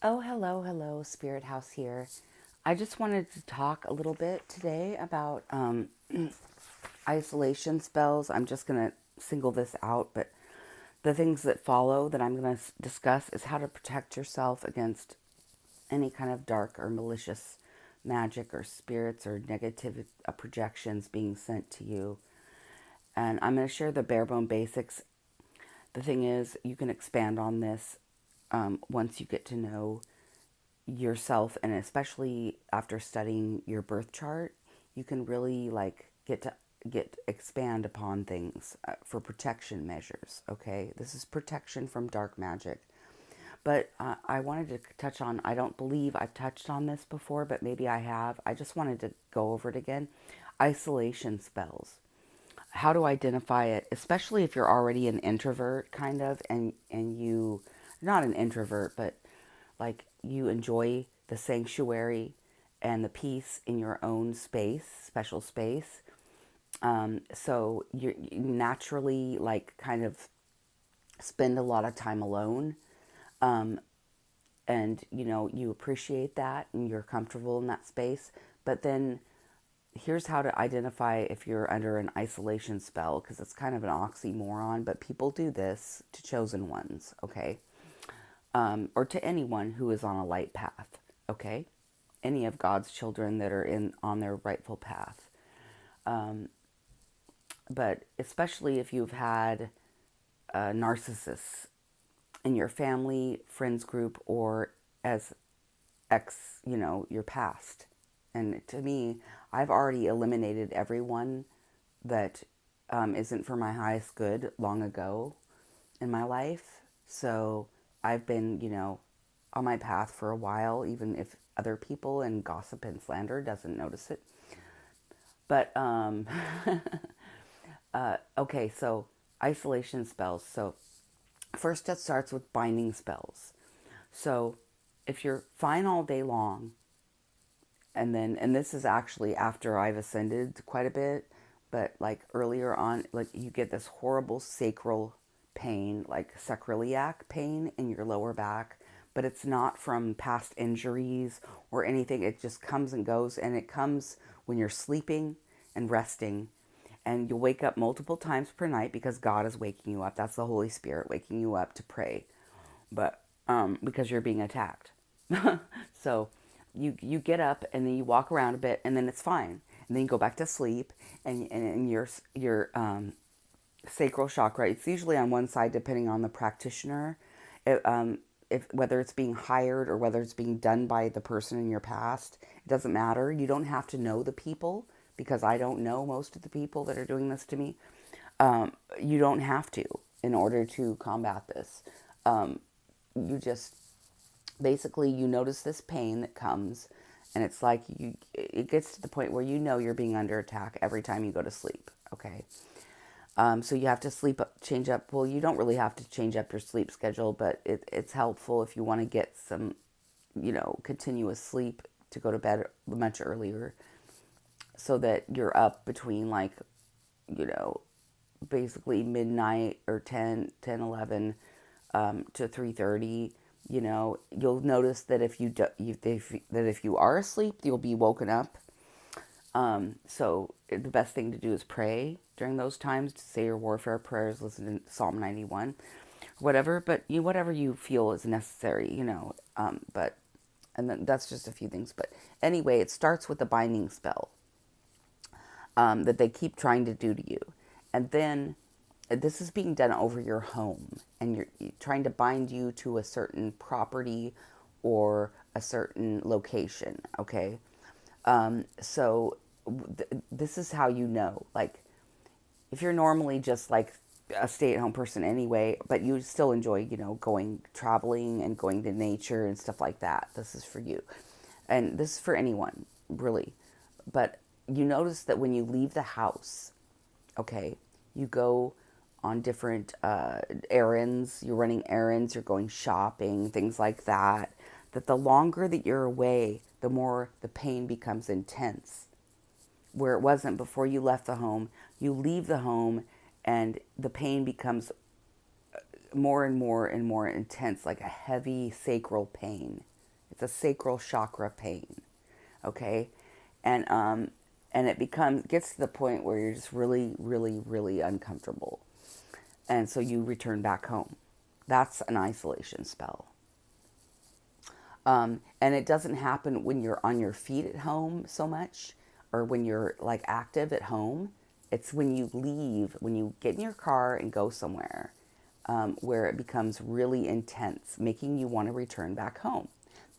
Oh, hello, hello, Spirit House here. I just wanted to talk a little bit today about isolation spells. I'm just going to single this out, but the things that follow that I'm going to discuss is how to protect yourself against any kind of dark or malicious magic or spirits or negative projections being sent to you. And I'm going to share the bare bone basics. The thing is, you can expand on this once you get to know yourself, and especially after studying your birth chart, you can really get expand upon things for protection measures. Okay, this is protection from dark magic. But I wanted to touch on, I don't believe I've touched on this before, but maybe I have. I just wanted to go over it again. Isolation spells, how to identify it, especially if you're already an introvert kind of, and you, not an introvert, but like you enjoy the sanctuary and the peace in your own space, special space. So you naturally like kind of spend a lot of time alone. Um, and you appreciate that and you're comfortable in that space. But then here's how to identify if you're under an isolation spell, because it's kind of an oxymoron, but people do this to chosen ones, okay? Or to anyone who is on a light path, okay? Any of God's children that are in on their rightful path. But especially if you've had narcissists in your family, friends group, or as your past. And to me, I've already eliminated everyone that isn't for my highest good long ago in my life. So I've been, on my path for a while, even if other people and gossip and slander doesn't notice it. But okay, so isolation spells. So first, it starts with binding spells. So if you're fine all day long, and this is actually after I've ascended quite a bit, but like earlier on, like you get this horrible sacral pain, like sacroiliac pain in your lower back, but it's not from past injuries or anything. It just comes and goes, and it comes when you're sleeping and resting, and you'll wake up multiple times per night because God is waking you up. That's the Holy Spirit waking you up to pray, but because you're being attacked. So you get up and then you walk around a bit and then it's fine. And then you go back to sleep, and your sacral chakra, it's usually on one side depending on the practitioner. It, if whether it's being hired or whether it's being done by the person in your past, it doesn't matter. You don't have to know the people, because I don't know most of the people that are doing this to me. You don't have to in order to combat this. You just basically, you notice this pain that comes, and it's like it gets to the point where you're being under attack every time you go to sleep. Okay. So you have to change up. Well, you don't really have to change up your sleep schedule, but it's helpful if you want to get some, continuous sleep, to go to bed much earlier, so that you're up between like, you know, basically midnight or 11 to 3:30. You'll notice that if you are asleep, you'll be woken up. So the best thing to do is pray during those times, to say your warfare prayers, listen to Psalm 91, whatever. But whatever you feel is necessary, But and then that's just a few things. But anyway, it starts with a binding spell that they keep trying to do to you, and then this is being done over your home, and you're trying to bind you to a certain property or a certain location. Okay. So this is how you know, like, if you're normally just like a stay-at-home person anyway, but you still enjoy, going traveling and going to nature and stuff like that, this is for you. And this is for anyone, really. But you notice that when you leave the house, okay, you go on different errands, you're running errands, you're going shopping, things like that, that the longer that you're away, the more the pain becomes intense. Where it wasn't before you left the home, you leave the home and the pain becomes more and more and more intense, like a heavy sacral pain. It's a sacral chakra pain. Okay, and it gets to the point where you're just really, really, really uncomfortable, and so you return back home. That's an isolation spell. And it doesn't happen when you're on your feet at home so much, or when you're like active at home. It's when you leave, when you get in your car and go somewhere, where it becomes really intense, making you want to return back home.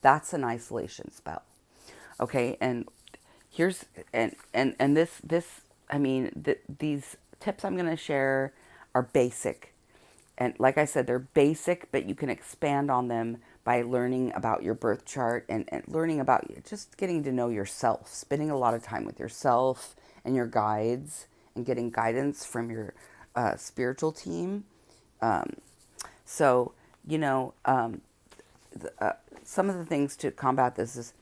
That's an isolation spell. Okay, and here's and this I mean these tips I'm going to share are basic, and like I said, they're basic, but you can expand on them by learning about your birth chart, and learning about just getting to know yourself, spending a lot of time with yourself and your guides, and getting guidance from your spiritual team. So, you know, some of the things to combat this is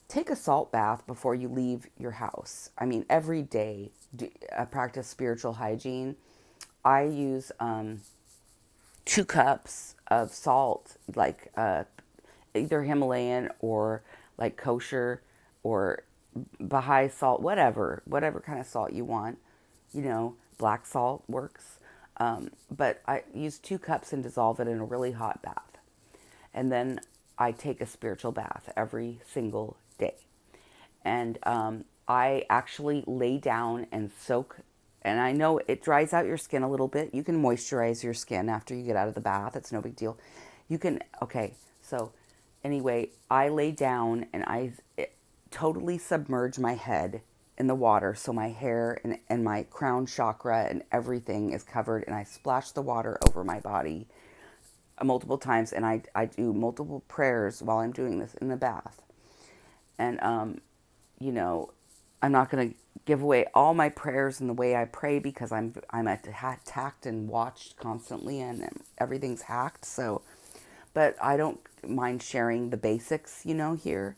take a salt bath before you leave your house. I mean, every day, practice spiritual hygiene. I use 2 cups of salt, like either Himalayan or like kosher or Baha'i salt, whatever kind of salt you want. You know, black salt works. But I use 2 cups and dissolve it in a really hot bath. And then I take a spiritual bath every single day. And I actually lay down and soak. And I know it dries out your skin a little bit. You can moisturize your skin after you get out of the bath. It's no big deal. You can, okay, so anyway, I lay down and I totally submerge my head in the water, so my hair and my crown chakra and everything is covered, and I splash the water over my body multiple times, and I do multiple prayers while I'm doing this in the bath. And you know, I'm not going to give away all my prayers and the way I pray, because I'm attacked and watched constantly, and everything's hacked. So, but I don't mind sharing the basics, you know, here.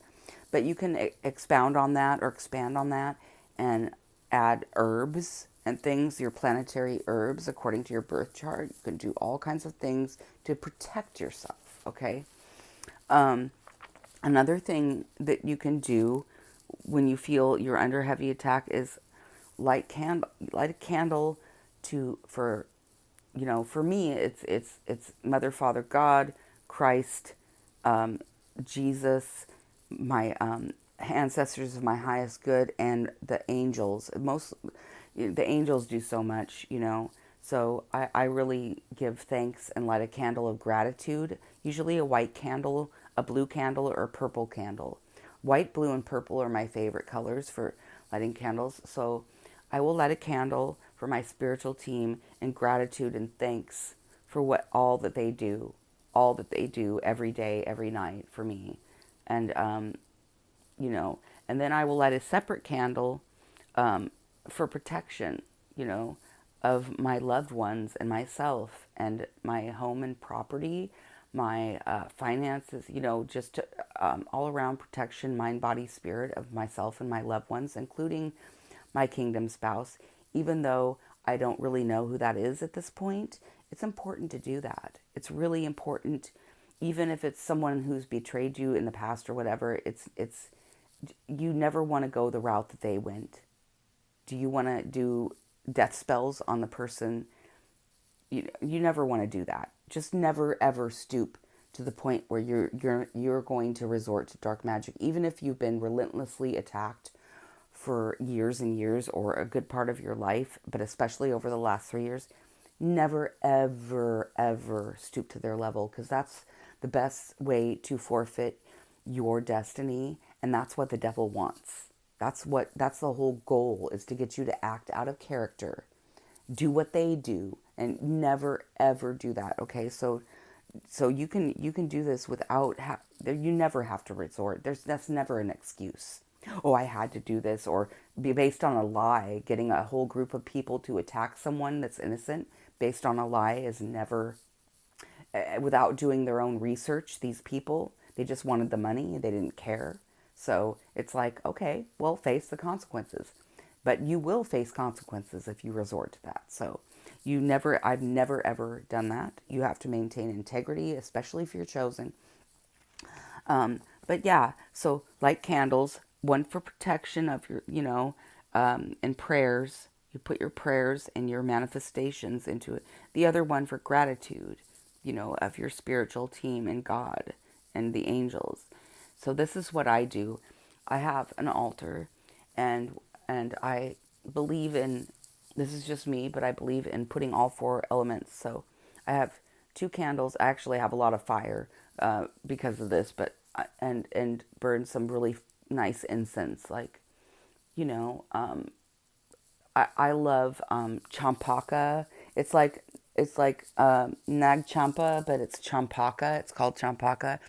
But you can expound on that or expand on that, and add herbs and things, your planetary herbs according to your birth chart. You can do all kinds of things to protect yourself, okay? Another thing that you can do when you feel you're under heavy attack is light a candle for, you know, for me it's Mother, Father, God, Christ, Jesus, my ancestors of my highest good, and the angels. The angels do so much, you know. So I really give thanks and light a candle of gratitude, usually a white candle, a blue candle, or a purple candle. White, blue, and purple are my favorite colors for lighting candles. So I will light a candle for my spiritual team in gratitude and thanks for all that they do, every day, every night for me. And, you know, and then I will light a separate candle for protection, you know, of my loved ones and myself and my home and property, my finances, you know, just to, all around protection, mind, body, spirit of myself and my loved ones, including my kingdom spouse. Even though I don't really know who that is at this point, it's important to do that. It's really important, even if it's someone who's betrayed you in the past or whatever. It's you never want to go the route that they went. Do you want to do death spells on the person? You never want to do that. Just never ever stoop to the point where you're going to resort to dark magic, even if you've been relentlessly attacked for years and years, or a good part of your life, but especially over the last 3 years. Never ever ever stoop to their level, because that's the best way to forfeit your destiny, and that's what the devil wants. That's the whole goal, is to get you to act out of character, do what they do, and never ever do that. Okay, so you can do this without you never have to resort. That's never an excuse. Oh, I had to do this, or be based on a lie. Getting a whole group of people to attack someone that's innocent based on a lie is never, without doing their own research. These people, they just wanted the money, they didn't care. So it's like, okay, well, face the consequences. But you will face consequences if you resort to that. So I've never ever done that. You have to maintain integrity, especially if you're chosen. But yeah, so light candles, one for protection of your, and prayers. You put your prayers and your manifestations into it. The other one for gratitude, of your spiritual team and God and the angels. So this is what I do. I have an altar, and I believe in, this is just me, but I believe in putting all four elements. So I have two candles. I actually have a lot of fire because of this, but and burn some really nice incense. Like, you know, um, I love champaka. It's like nag champa, but it's champaka. It's called champaka.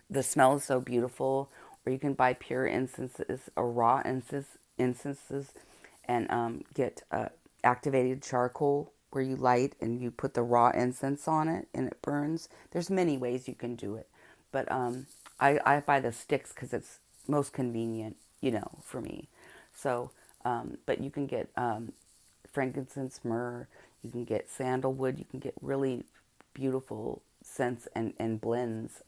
The smell is so beautiful. Or you can buy pure incenses or raw incenses, and get activated charcoal where you light and you put the raw incense on it and it burns. There's many ways you can do it, but I buy the sticks because it's most convenient, for me. So, but you can get frankincense, myrrh, you can get sandalwood, you can get really beautiful scents and blends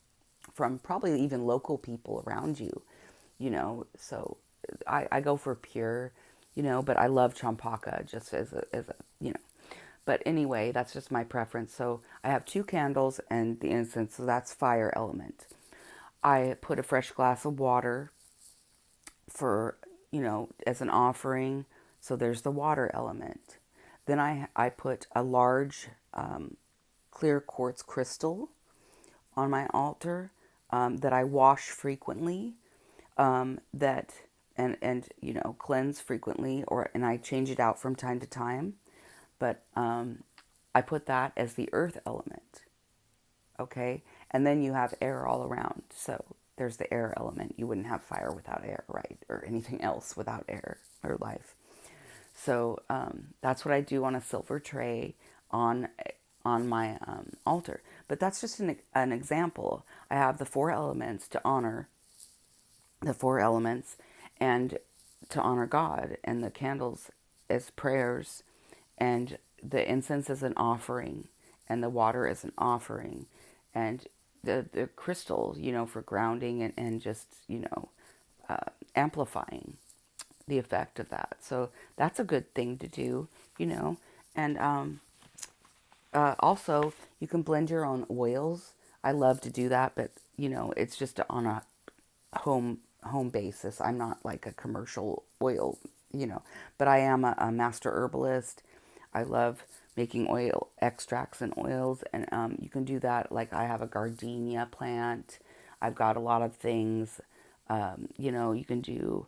from probably even local people around you, So I go for pure, but I love champaka just as a. But anyway, that's just my preference. So I have two candles and the incense, so that's fire element. I put a fresh glass of water for, as an offering. So there's the water element. Then I put a large clear quartz crystal on my altar that I wash frequently, that and cleanse frequently, and I change it out from time to time. But I put that as the earth element. Okay, and then you have air all around. So there's the air element. You wouldn't have fire without air, right? Or anything else without air or life. So that's what I do on a silver tray on on my altar. But that's just an example. I have the four elements to honor the four elements and to honor God, and the candles as prayers, and the incense is an offering, and the water is an offering, and the crystal, for grounding and just, amplifying the effect of that. So that's a good thing to do, and also you can blend your own oils. I love to do that, but it's just on a home basis. I'm not like a commercial oil, but I am a master herbalist. I love making oil extracts and oils, and you can do that. Like I have a gardenia plant. I've got a lot of things. You can do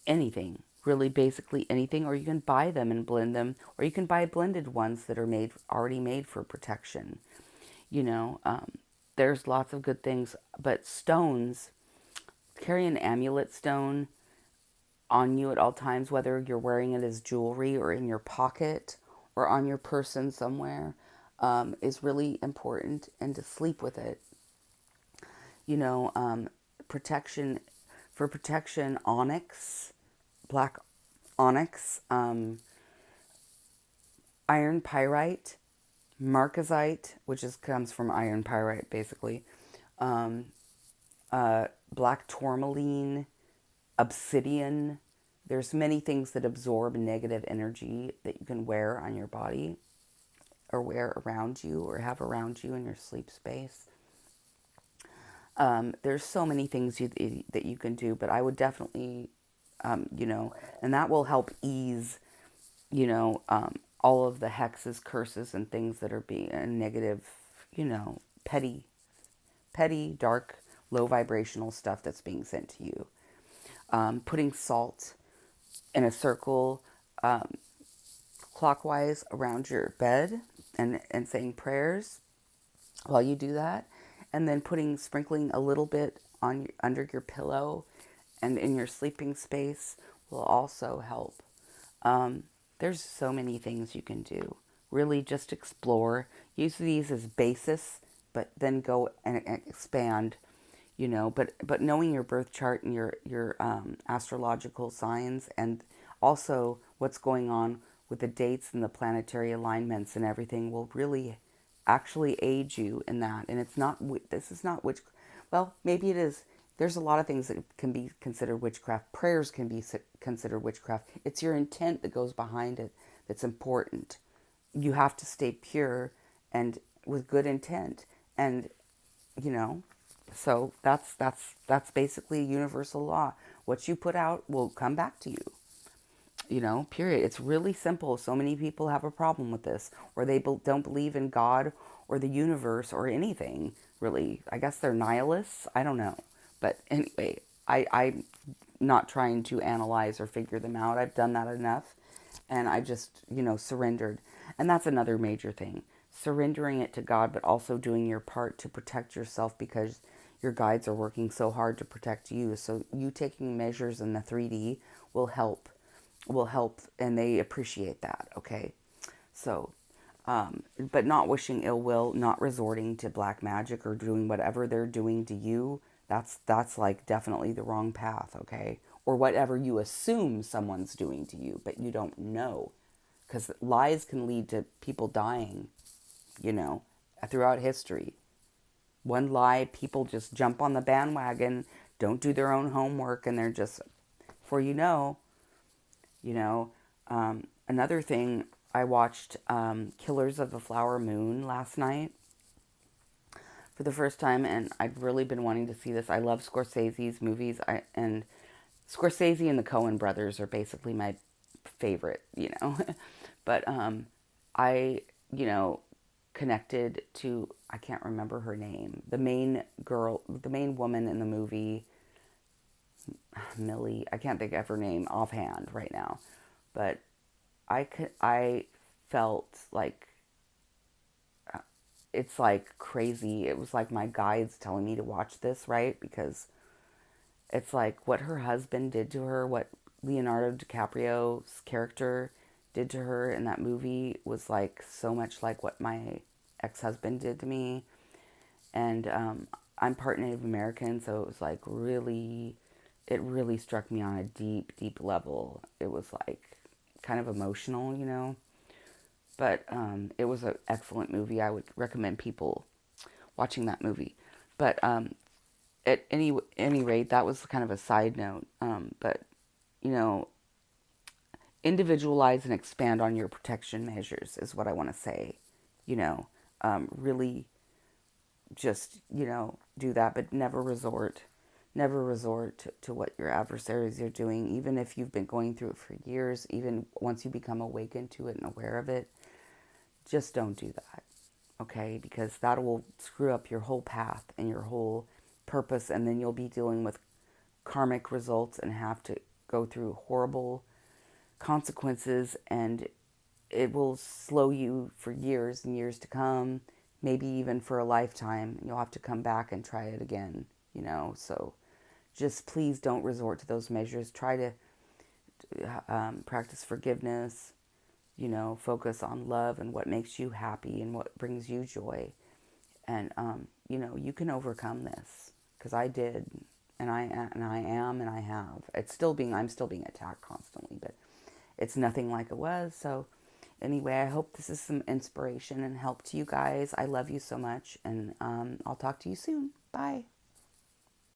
anything, really, basically anything, or you can buy them and blend them, or you can buy blended ones that are already made for protection. You know, um, there's lots of good things, but stones, carry an amulet stone on you at all times, whether you're wearing it as jewelry or in your pocket or on your person somewhere, is really important. And to sleep with it, you know, um, protection for protection, onyx, black onyx, iron pyrite, markazite, which comes from iron pyrite, basically, um, black tourmaline, obsidian. There's many things that absorb negative energy that you can wear on your body or wear around you or have around you in your sleep space. There's so many things that you can do, but I would definitely, and that will help ease, all of the hexes, curses, and things that are being negative, petty, dark, low vibrational stuff that's being sent to you. Putting salt in a circle clockwise around your bed, and saying prayers while you do that, and then sprinkling a little bit on under your pillow and in your sleeping space will also help. Um, there's so many things you can do. Really, just explore. Use these as basis, but then go and expand. But knowing your birth chart and your astrological signs, and also what's going on with the dates and the planetary alignments and everything will really actually aid you in that. And it's not, this is not which, well, maybe it is There's a lot of things that can be considered witchcraft. Prayers can be considered witchcraft. It's your intent that goes behind it that's important. You have to stay pure and with good intent. And, you know, so that's basically universal law. What you put out will come back to you. You know, period. It's really simple. So many people have a problem with this, or they don't believe in God or the universe or anything, really. I guess they're nihilists. I don't know. But anyway, I'm not trying to analyze or figure them out. I've done that enough. And I just, surrendered. And that's another major thing. Surrendering it to God, but also doing your part to protect yourself, because your guides are working so hard to protect you. So you taking measures in the 3D will help, and they appreciate that. Okay. So, but not wishing ill will, not resorting to black magic or doing whatever they're doing to you. That's like definitely the wrong path. Okay. Or whatever you assume someone's doing to you, but you don't know, because lies can lead to people dying, you know, throughout history. One lie, people just jump on the bandwagon, don't do their own homework, and they're just, before you know. Another thing, I watched Killers of the Flower Moon last night for the first time, and I've really been wanting to see this. I love Scorsese's movies, and Scorsese and the Coen brothers are basically my favorite, but I, connected to, I can't remember her name, the main girl, the main woman in the movie, Millie. I can't think of her name offhand right now, but I felt like it's like crazy. It was like my guides telling me to watch this, right? Because it's like what her husband did to her, what Leonardo DiCaprio's character did to her in that movie was like so much like what my ex-husband did to me. And I'm part Native American, so it was like it really struck me on a deep, deep level. It was like kind of emotional. But it was an excellent movie. I would recommend people watching that movie. But at any rate, that was kind of a side note. But you know, individualize and expand on your protection measures is what I want to say. Really just do that, but never resort to what your adversaries are doing, even if you've been going through it for years. Even once you become awakened to it and aware of it, just don't do that, okay? Because that will screw up your whole path and your whole purpose, and then you'll be dealing with karmic results and have to go through horrible consequences, and it will slow you for years and years to come, maybe even for a lifetime. You'll have to come back and try it again. So just please don't resort to those measures. Try to practice forgiveness, focus on love and what makes you happy and what brings you joy. And, you can overcome this, because I did, and I am, and I have. I'm still being attacked constantly, but it's nothing like it was. So anyway, I hope this is some inspiration and help to you guys. I love you so much, and I'll talk to you soon. Bye.